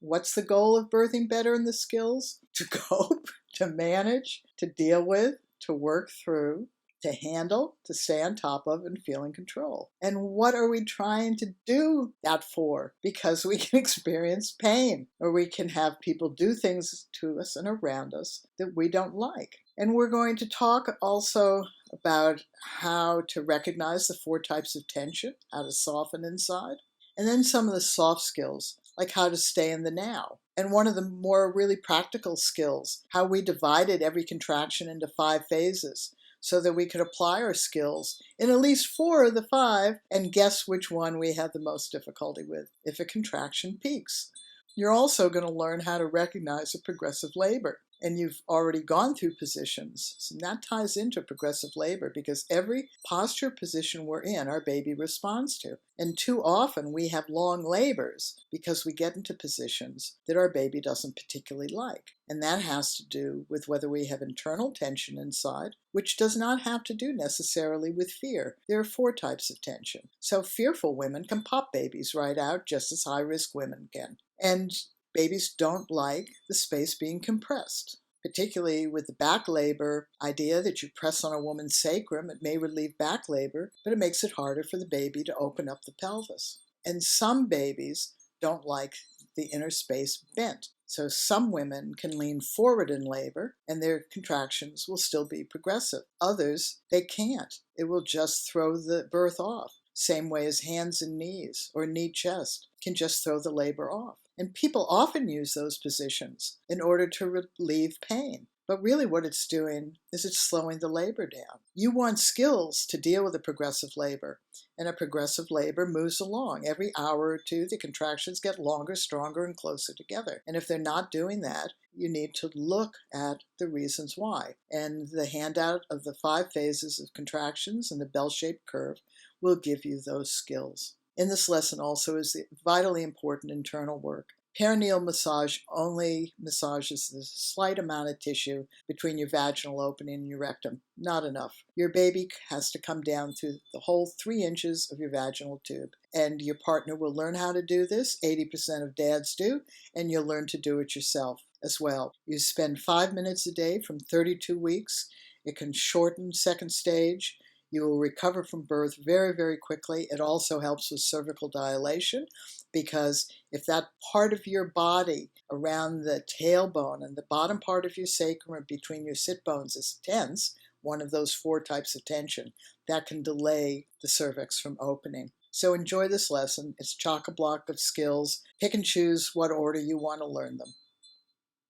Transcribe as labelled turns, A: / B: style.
A: What's the goal of Birthing Better in the skills? To cope, to manage, to deal with, to work through, to handle, to stay on top of, and feel in control. And what are we trying to do that for? Because we can experience pain, or we can have people do things to us and around us that we don't like. And we're going to talk also about how to recognize the 4 types of tension, how to soften inside, and then some of the soft skills, like how to stay in the now. And one of the more really practical skills, how we divided every contraction into 5 phases so that we could apply our skills in at least 4 of the 5 and guess which one we have the most difficulty with if a contraction peaks. You're also going to learn how to recognize a progressive labor. And you've already gone through positions. So that ties into progressive labor because every posture position we're in, our baby responds to. And too often we have long labors because we get into positions that our baby doesn't particularly like. And that has to do with whether we have internal tension inside, which does not have to do necessarily with fear. There are 4 types of tension. So fearful women can pop babies right out just as high-risk women can. And babies don't like the space being compressed, particularly with the back labor idea that you press on a woman's sacrum. It may relieve back labor, but it makes it harder for the baby to open up the pelvis. And some babies don't like the inner space bent. So some women can lean forward in labor and their contractions will still be progressive. Others, they can't. It will just throw the birth off. Same way as hands and knees or knee chest can just throw the labor off. And people often use those positions in order to relieve pain. But really what it's doing is it's slowing the labor down. You want skills to deal with a progressive labor. And a progressive labor moves along. Every hour or 2, the contractions get longer, stronger, and closer together. And if they're not doing that, you need to look at the reasons why. And the handout of the 5 phases of contractions and the bell-shaped curve will give you those skills. In this lesson also is the vitally important internal work. Perineal massage only massages the slight amount of tissue between your vaginal opening and your rectum. Not enough. Your baby has to come down through the whole 3 inches of your vaginal tube. And your partner will learn how to do this. 80% of dads do. And you'll learn to do it yourself as well. You spend 5 minutes a day from 32 weeks. It can shorten second stage. You will recover from birth very, very quickly. It also helps with cervical dilation because if that part of your body around the tailbone and the bottom part of your sacrum between your sit bones is tense, one of those 4 types of tension, that can delay the cervix from opening. So enjoy this lesson. It's chock-a-block of skills. Pick and choose what order you want to learn them.